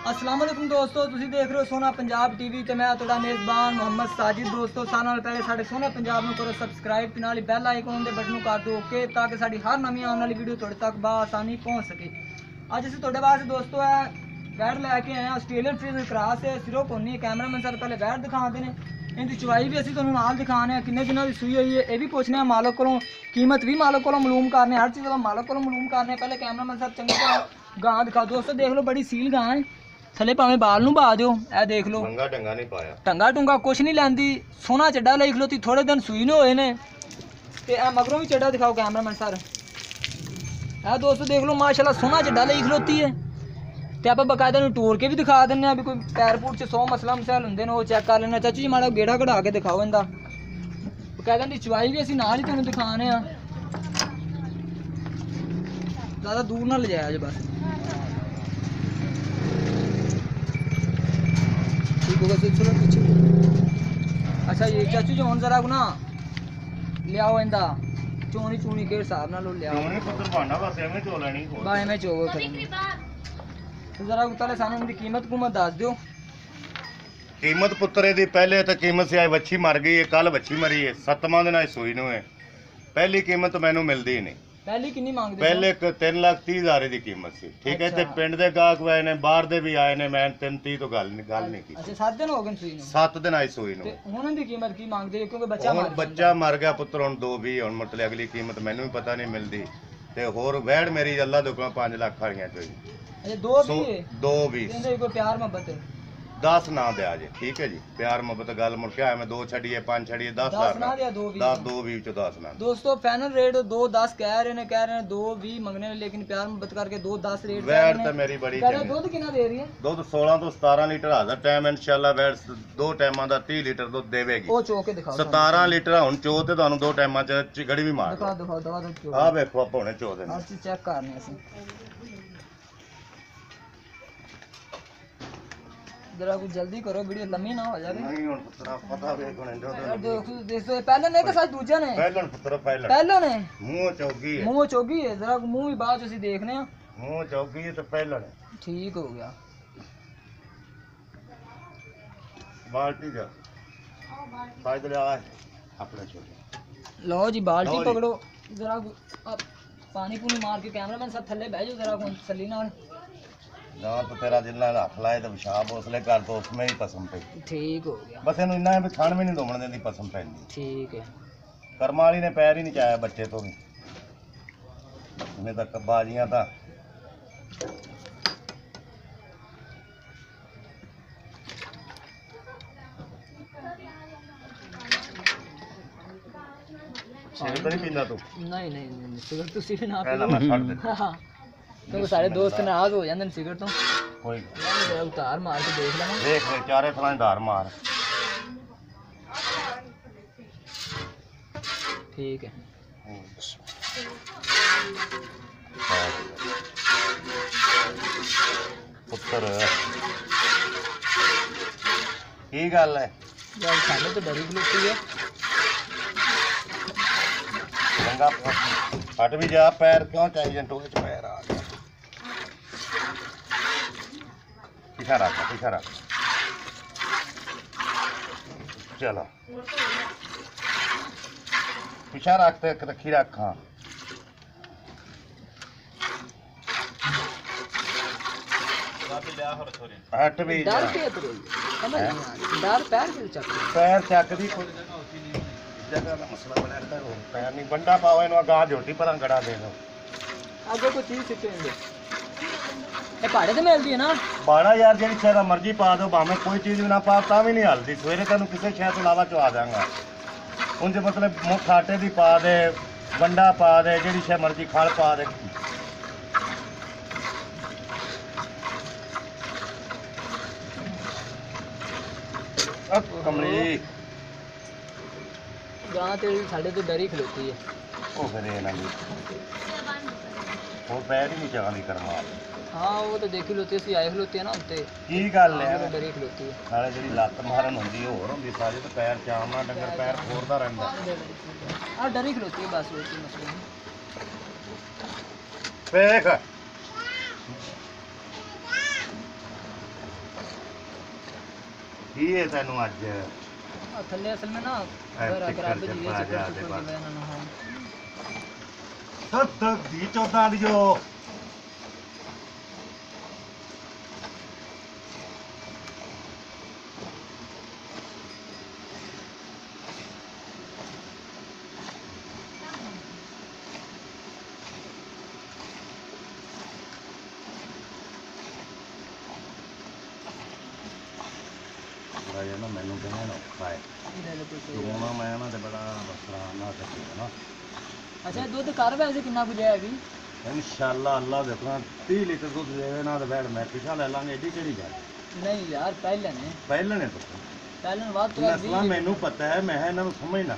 अस्सलाम वालेकुम दोस्तों, तुसीं देख रहे हो सोना पंजाब टीवी ते मैं तुहाडा मेज़बान मोहम्मद साजिद। दोस्तों सारे नाल पहले साडे सोना पंजाब नूं करो सबसक्राइब ते नाल बैल आइकन दे बटन नूं कर दो ओके ताकि साडी हर नवीं आने वाली वीडियो तुहाडे तक बआसानी पहुंच सके। अज असीं तुहाडे वास्ते दोस्तों बैट लैके आए हैं ऑस्ट्रेलियन फ्रीजन क्रॉस है सिरों कोनी। कैमरामैन सर पहले बैट दिखाते हैं, इनकी चुवाई भी असीं तुहानूं नाल दिखाने किन्ने दिनों दी सूई होई है ये भी पुछने मालक कोलों, कीमत भी मालक कोलों मालूम करने, हर चीज़ मालक कोलों मालूम करने। पहले कैमरामैन सर चंगी तरह गां दिखाओ। दोस्तों देख लो बड़ी सील गां है, थले भावें बाल नूं बहा दिओ। ए देख लो टंगा टंगा नहीं पाया, टंगा टुंगा कुछ नहीं लैंदी, सोना चड्डा लई खलोती, थोड़े दिन सूई ने होए ने ते ए मगरों भी चड्डा दिखाओ कैमरामैन सर। ए दोस्तों देख लो माशाल्लाह सोना चड्डा लई खलोती है ते आप बकायदा नूं टोर के भी दिखा दिंने भी कोई पैर पूर च 100 मसला मसाइल हुंदे ने वो चेक कर लेना। चाचू जी माड़ा गेड़ा कढ़ा के दिखाओ इंदा, बकायदा दी चवाई भी असीं नाल ही तुहानूं दिखाने आ, ज़्यादा दूर ना ले जाया जे बस ठीक होगा। चलो पीछे अच्छा ये चाचू जी हुण जरा ना ले आओ इंदा चोनी चूनी के हिसाब नाल ले आओ। क्यों पुत्र भांडा बस एवें चो लेनी बाय में चोगो करेंगे तो जरा पहले सानू इनकी कीमत कुमत दस दियो। कीमत पुत्र दी पहले तो कीमत से आई बच्ची मर गई है, कल बच्ची मरी है, 7वां दिन आई सूई नु है। पहली कीमत मैनू मिलदी ही नहीं, पहली कितनी मांगदे? पहले 3,30,000 दी कीमत सी ठीक है। ते पिंड दे गाहक आए ने, बाहर दे भी आए ने, मैं 3,30 तो गल नहीं की। अच्छा 7 दिन हो गए सूई नु? 7 दिन आई सूई नु। ते हुण दी कीमत की मांगदे हो? क्योंकि बच्चा मर गया पुत्र, हुण 2,20 हुण मतलब अगली कीमत मैनू भी पता नहीं मिलदी। ते होर वैड़ मेरी अल्लाह दे कोल 5 लाख वालियां चोई। अच्छा 2,20 2,20 इहदे कोई प्यार मोहब्बत 10 ना दिया जे ठीक है जी। प्यार मोहब्बत गल मुड़ के आया मैं 2 छड़िए 5 छड़िए 10 ना दिया 2,20 10 2,20 चो 10 ना। दोस्तों फाइनल रेट 2,10 कह रहे हैं 2,20 मंगने ने, लेकिन प्यार मोहब्बत करके 2,10 रेट वैड़ तो मेरी बड़ी चंगी। दूध कितना दे रही है? दूध 16 तो 17 लीटर हाज़र टाइम इंशाल्लाह वैड़ 2 टाइमां दा 30 लीटर दूध देवेगी। ओ चो के दिखाओ 17 लीटर हुण चो ते तुहानू 2 टाइमां च गड़ी भी मार दिखाओ दिखाओ दवा दो आ वेखो आप हुणे चो दे हर चीज चेक करनी ਅਸੀਂ जरा कुछ जल्दी करो वीडियो लंबी ना हो जाए। नहीं हुण पुत्रा पता वेख हुणे जो देखो देखो पहले ने कि सच दूजे ने? पहलन पुत्रा पहलन पहले ने मुंह चौगी है, मुंह चोगी है, जरा मुंह भी बाद ਅਸੀਂ देखने ਆ। मुंह चौगी है तो पहलन ठीक हो गया। बाल्टी जा साइड ले आ अपने छोटे लो जी बाल्टी लो जी। पकड़ो जरा पानी पूनी मार के कैमरामैन साहब थल्ले बह जाओ जरा तसल्ली नाल। ना तो तेरा जिन्ना हाथ लाए तो पेशाब उसले कर तो उसमें ही पसम पे ठीक हो गया। बस इन्हू इन्ना है भी खान भी नहीं दोमन देंदी पसम पैंदी। ठीक है कर्म वाली ने पैर ही नहीं चाया बच्चे तो भी इन्हें तक बाजियां था सिगरेट तो नहीं पींदा तू? नहीं नहीं नहीं सिगरेट तो सिर्फ ना पहला मैं छड़ दे तो सारे दोस्त नाराज हो जाते हैं सिगरेट तो कोई उतार मार के देख लेना। देख ले चारे थलां धार मार ठीक है पुत्र की गल है यार साले तो डरी खलोती है। रंगा फट भी जा पैर क्यों चाहिए टोए च पैर आ गया। पीछा रख चलो पीछा रख ते रखी रख। हाँ हट भी जा डर के तो समझ नहीं आ रही डर पैर के चक पैर चकदी कोई जगह का मसला बना रहता है। पैर नहीं बंडा पाओ इन्हों गां झोटी पर गड़ा दे दो आगे कोई चीज सिखेंगे ये पहाड़े ते मिलदी है ना बाड़ा यार जी शहर मर्जी पा दो भावें कोई चीज भी ना पा ता भी नहीं हलदी। सवेरे तेन किसी शहर तो इलावा चो आ जाऊंगा उनसे मतलब मुख आटे की पा दे बंडा पा दे जी शह मर्जी खल पा दे। कमली गां तेरी साढ़े तो डरी खलोती है वो फिर ये ना वो पैर ही नहीं चाहती कर्मा। हाँ वो तो देखी लोती सी आए खलोती है ना उत्ते की गल है तो डरी खलोती है नाले जी लत्त मारन होंगी होर होंगी सारी तो पैर चामना डंगर पैर फोड़ता रहता। हाँ डरी खलोती है बस वो मसला नहीं। देख ਕੀ ਹੈ ਤੈਨੂੰ ਅੱਜ थल्ले असल में ना चक्कर खराब च जी पा चक्कर जाते चुक्कर बस। की वजह ना हाँ सत दी 14 ਦੀ ਜੋ ਰਾਜਾ ਨਾ ਮੈਨੂੰ ਕਹਿਣਾ ਔਖਾ ਹੈ ले लो कुछ ਦੋਣਾ ਮੈਂ ਨਾ ਤੇ ਬੜਾ ਵਸਰਾ ਨਾ ਸਕੀ ਨਾ अच्छा दूध कर वैसे कितना कुछ है अभी ਇਨਸ਼ਾਅੱਲਾ ਅੱਲਾ ਦੇ ਆਪਣਾ 30 ਲੀਟਰ ਦੁੱਧ ਦੇਵੇ ਨਾ ਤੇ ਬੈਠ ਮੈਂ ਪਿਛਾ ਲੈ ਲਾਂਗੇ ਏਡੀ ਕਿਹੜੀ ਗੱਲ नहीं यार पहले ने ਪਹਿਲਾਂ ਨੇ पहले बात तो ਨਸਲਾਂ ਮੈਨੂੰ ਪਤਾ ਹੈ ਮੈਂ ਇਹਨਾਂ ਨੂੰ ਸਮਝਣਾ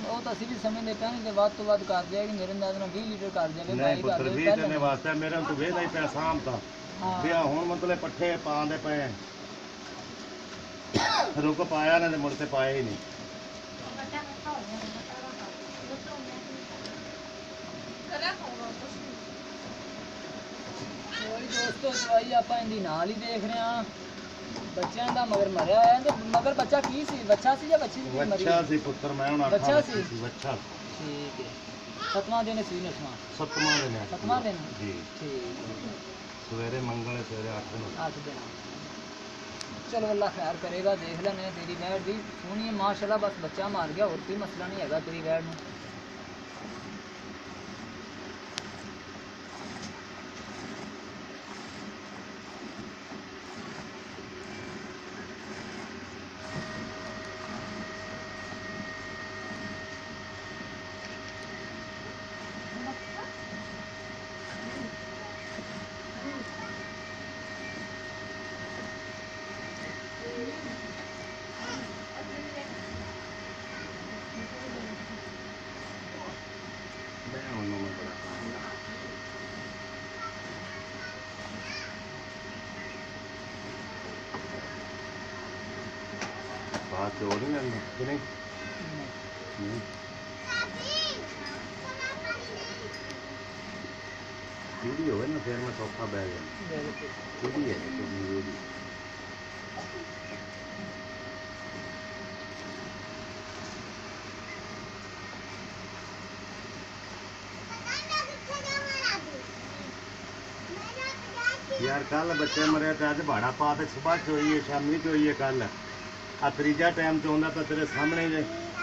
ਉਹ ਤਾਂ ਅਸੀਂ ਵੀ ਸਮਝਦੇ ਪਏ ਕਿ ਵੱਧ ਤੋਂ ਵੱਧ ਕਰ ਦਿਆ ਕਿ ਮੇਰੇ ਅੰਦਾਜ਼ ਨਾਲ 20 ਲੀਟਰ ਕਰ ਜਾਵੇ ਨਹੀਂ ਪੁੱਤਰ 20 ਦਿਨੇ ਵਾਸਤੇ ਮੇਰੇ ਨੂੰ ਵੇਦਾ ਹੀ ਪਿਆ ਸਾਂਭ ਤਾਂ ਵੀ ਆ ਹੁਣ ਮਤਲਬ ਪੱਠੇ ਪਾਉਂਦੇ ਪਏ ਰੁਕ ਪਾਇਆ ਨਾ ਤੇ ਮੁੜ ਤੇ ਪਾਏ ਹੀ ਨਹੀਂ ਕੋਈ ਦੋਸਤੋ ਦਵਾਈ ਆਪਾਂ ਇਹਦੀ ਨਾਲ ਹੀ ਦੇਖ ਰਹੇ ਹਾਂ ਬੱਚਿਆਂ ਦਾ ਮਗਰ ਮਰਿਆ ਹੋਇਆ ਤੇ ਮਗਰ ਬੱਚਾ ਕੀ ਸੀ ਬੱਚਾ ਸੀ ਜਾਂ ਬੱਚੀ ਸੀ ਮਰੀ ਬੱਚਾ ਸੀ ਪੁੱਤਰ ਮੈਂ ਹੁਣ ਬੱਚਾ ਸੀ? ਬੱਚਾ ਠੀਕ ਹੈ ਸਤਵਾਂ ਦਿਨ ਸੀ ਨਸਵਾਂ ਸੱਤਵਾਂ ਦਿਨ ਹੈ। ਸੱਤਵਾਂ ਦਿਨ ਜੀ ਠੀਕ ਸਵੇਰੇ ਮੰਗਲ ਸਵੇਰੇ 8 ਨੂੰ 8 ਦਿਨ ਚਲੋ ਅੱਲਾ ਖੈਰ ਕਰੇਗਾ ਦੇਖ ਲੈਣੇ ਤੇਰੀ ਵੈੜ ਦੀ ਸੋਹਣੀ ਹੈ ਮਾਸ਼ਾਅੱਲਾ ਬਸ ਬੱਚਾ ਮਾਰ ਗਿਆ ਹੋਰ ਕੋਈ ਮਸਲਾ ਨਹੀਂ ਹੈਗਾ ਤੇਰੀ ਵੈੜ ਨੂੰ ਮੈਂ ਉਹਨੂੰ ਮੈਂ ਬੜਾ ਖਾਂਦਾ ਬਾਤ ਹੋ ਨਹੀਂ ਲੈਂਦਾ ਕਿ ਨਹੀਂ ਨਹੀਂ ਚੀੜੀ ਹੋਵੇ ਨਾ ਫਿਰ ਮੈਂ ਸੌਖਾ ਬਹਿ ਗਿਆ ਚੀੜੀ ਹੈ ਚੀੜੀ ਉਹਦੀ यार कल बच्चे मरे तो अज भाड़ा पा ते सुबह चोईए शामी चोईए कल आ त्रीजा टाइम चौंदा तो तेरे सामने जे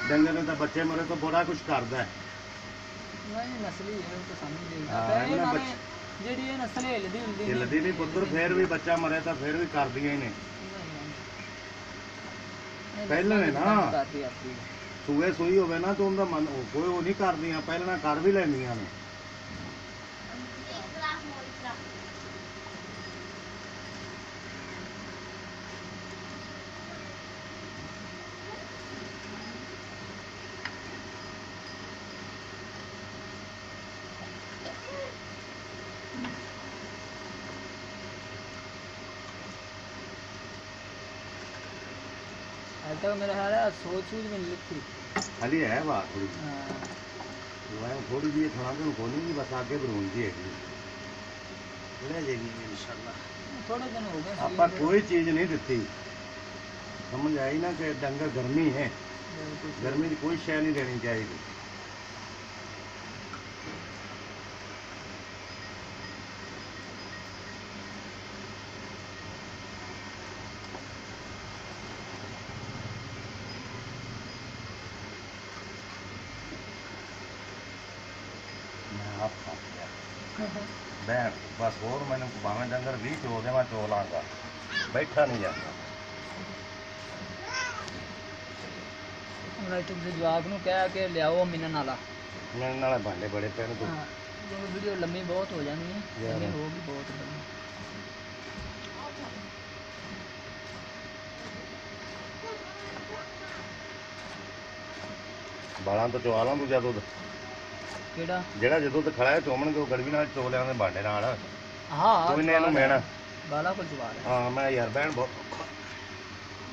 डंगर ने तो बच्चे मरे तो बड़ा कुछ करदा है नहीं नस्ली है वो तो समझ नहीं हाँ, आता इन्हें है बच- ਜਿਹੜੀ ਇਹ ਨਸਲ ਹਿਲਦੀ ਹਿਲਦੀ ये लदी नहीं पुत्र फिर भी बच्चा मरे तो फिर भी कर दिए ने ਪਹਿਲਾਂ ਨੇ ਨਾ। ਕਰਦੀ ਆਪਣੀ सूए सुई होवे ना तो उनका मन कोई वो नहीं कर दिया पहले कर भी लेंदियां ने ਅੱਜ ਤੱਕ ਮੇਰਾ ਖਿਆਲ ਹੈ ਸੋਚ ਸੂਝ ਵੀ ਨਹੀਂ ਲਿਖੀ खाली है बात थोड़ी ਹਾਂ मैं थोड़ी जी थोड़ा दिन को नहीं बस आगे बरून जी है ले जाएगी इंशाल्लाह ਥੋੜੇ ਦਿਨ ਹੋ ਗਏ ਆਪਾਂ ਕੋਈ ਚੀਜ਼ ਨਹੀਂ ਦਿੱਤੀ ਸਮਝ ਆਈ ਨਾ ਕਿ ਡੰਗਰ ਗਰਮੀ ਹੈ ਗਰਮੀ ਦੀ ਕੋਈ ਸ਼ੈ ਨਹੀਂ ਦੇਣੀ ਚਾਹੀਦੀ ਮੈਂ ਆਪ ਖਾ ਲਿਆ ਬੈਠ ਬਸ ਹੋਰ ਮੈਨੂੰ ਭਾਵੇਂ ਡੰਗਰ 20 ਚੋ ਦੇ ਮੈਂ ਚੋ ਲਾਂਗਾ ਬੈਠਾ ਨਹੀਂ ਜਾਂਦਾ ਹੁਣ ਤੁਸੀਂ ਜਵਾਬ ਨੂੰ ਕਹਿ ਕੇ ਲਿਆਓ ਮਿੰਨਣ ਵਾਲਾ ਮੇਰੇ ਨਾਲ ਭਾਂਡੇ ਬੜੇ ਪੈਣ ਤੋਂ ਹਾਂ ਜੋ ਵੀਡੀਓ ਲੰਮੀ ਬਹੁਤ ਹੋ ਜਾਣੀ ਹੈ ਯਾਰ। ਲੰਮੀ ਹੋਗੀ ਬਹੁਤ ਲੰਮੀ ਬਾਲਾਂ ਤੋਂ ਚਵਾ ਲਾਂ ਦੂਜਾ ਦੁੱਧ ਕਿਹੜਾ ਜਿਹੜਾ ਜਦੋਂ ਤੇ ਖੜਾ ਹੈ ਚੋਮਣਗੇ ਉਹ ਗੜਵੀ ਨਾਲ ਚੋ ਲਿਆਉਂਦੇ ਭਾਂਡੇ ਨਾਲ ਹਾਂ ਕੋਈ ਨੇ ਇਹਨੂੰ ਮੈਣਾ ਬਾਲਾ ਕੋਲ ਜਵਾਬ ਹੈ ਹਾਂ ਮੈਂ ਯਾਰ ਬਹਿਣ ਬਹੁਤ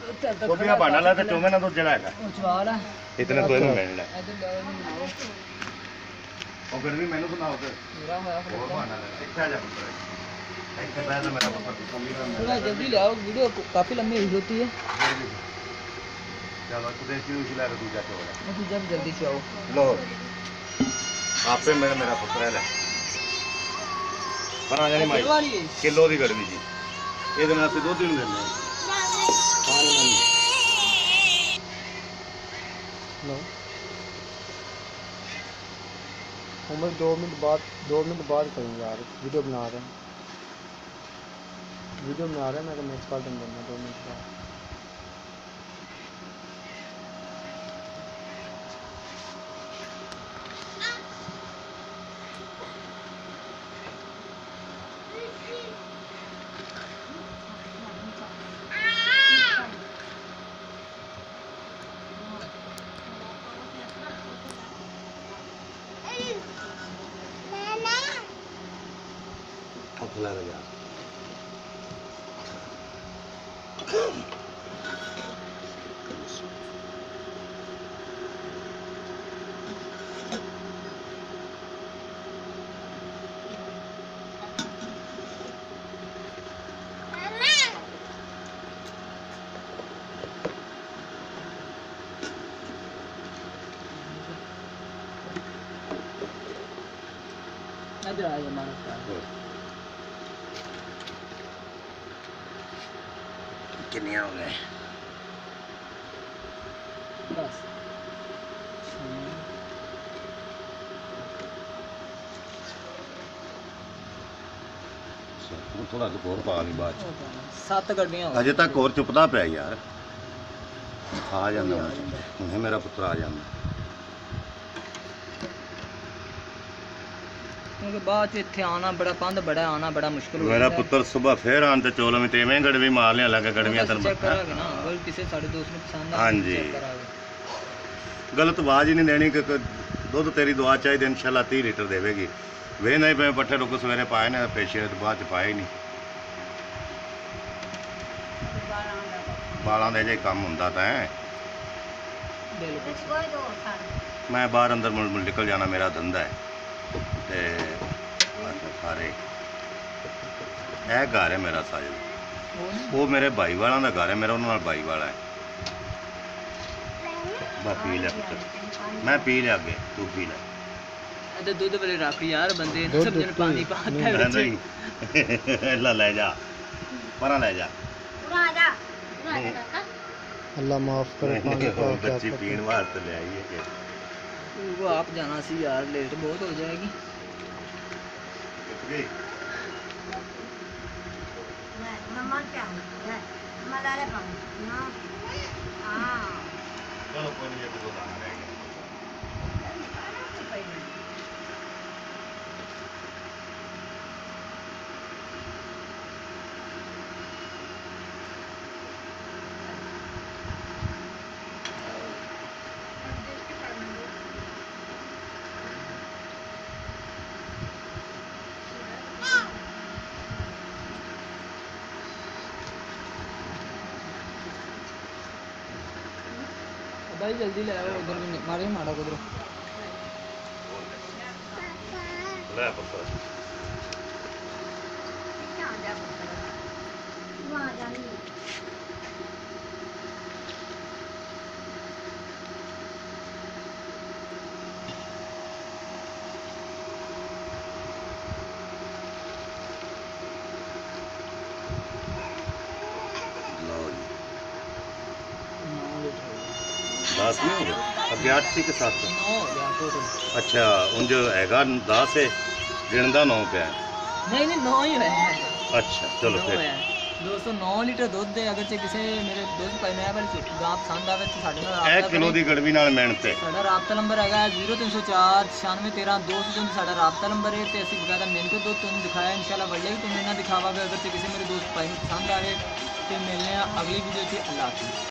ਉਹ ਉਹ ਵੀ ਆ ਭਾਂਡਾ ਲਾ ਤੇ ਚੋਵੇਂ ਨਾਲ ਦੁੱਧ ਜਿਹੜਾ ਹੈਗਾ ਜਵਾਬ ਹੈ ਇਤਨੇ ਤੋਂ ਇਹਨੂੰ ਮਿਲਣਾ ਇਧਰ ਲੈ ਮੈਨੂੰ ਉਹ ਗੜਵੀ ਮੈਨੂੰ ਸੁਣਾਓ ਤੇ ਮੇਰਾ ਹੋਇਆ ਹੋਰ ਭਾਂਡਾ ਲੈ ਇੱਥੇ ਆ ਜਾ ਪੁੱਤਰ ਇੱਥੇ ਬਹਿ ਜਾ ਮੇਰਾ ਪੁੱਤਰ थोड़ा जल्दी ले आओ, वीडियो काफ़ी लंबी हुई होती है। चलो देसी उसी ला के दूजा चोला तो जब जल्दी से आओ। लो आपे मेरा पुत्र है ले बना जानी माई वाली है। किलो दी गड़वी जी ਇਹਦੇ ਨਾਲ ਅਸੀਂ ਦੁੱਧ ਹੀ ਨਹੀਂ ਦਿੰਦੇ ਸਾਰੇ ਨਾਲ लो उम्र 2 मिनट बाद करूँगा यार, वीडियो बना रहे हैं मैं तो मिस कॉल दूँगा 2 मिनट बाद। खिला रहा इधर आ जाओ हमारे साथ। कितने हो गए बस थोड़ा तो और पा ली बात 7 गड्डियां हो अजे तक और चुपदा पिया यार आ जांदा हुणे मेरा पुत्र आ जांदा क्योंकि बाद इत्थे आना बड़ा पंध बड़ा आना बड़ा मुश्किल हो मेरा पुत्र सुबह फिर आन ते चोलों में तेवें गड़वी मार लिया लगा गड़वियां तन चेक करांगे ना अगर किसी साढ़े दोस्त ਨੂੰ ਪਸੰਦ ਆ हाँ जी। चेक करांगे। गलत आवाज ही नहीं देनी कि दुध तेरी दुआ चाहिए इंशाल्लाह 30 लीटर देवेगी वे नहीं पे पट्ठे रुक सवेरे पाए ने पेशे तो बाद च पाए ही नहीं बालां दे जे काम हुंदा तां बिल्कुल मैं बाहर अंदर मुड़ निकल जाना मेरा धंधा है ते सारे ਇਹ ਘਰ है मेरा साजिद वो मेरे भाई वाला का घर है मेरा उन्होंने भाई वाला है बस पी ले पुत्र मैं पी लिया अगे तू पी ले अदे दूध वाले रख यार बंदे सब दिन पानी पाता है नहीं ले जा परा ले जा अल्लाह माफ करे पानी का बच्ची पीने वास्ते ले आई है कि वो आप जाना सी यार लेट बहुत हो जाएगी चलो कोई नहीं तो दाना रहेगा भाई जल्दी ले आओ उधर भी मारे मारा उधर ले पुत्र लो जी 10 नहीं हो गए अगे 8 सी के 7 9 हो गया टोटल अच्छा उंज हैगा 10 है गिणदा 9 पे है नहीं नहीं 9 ही है अच्छा चलो फिर दोस्तों 9 लीटर दूध दे अगर जे किसी मेरे दोस्त भाई मैं वाली गां पसंद आवे तो साडे नाल एक किलो दी गड़वी नाल मिहनत है साडा राबता नंबर हैगा 0304 9613 200 साडा नंबर है ते असि बकायदा मिनट दूध तुहानू दिखाया इंशाल्लाह बढ़िया भी तुहानू इन्ना दिखावांगे अगर जे किसी मेरे दोस्त भाई नू पसंद आवे ते मिलने अगली वीडियो च अल्लाह हाफिज़।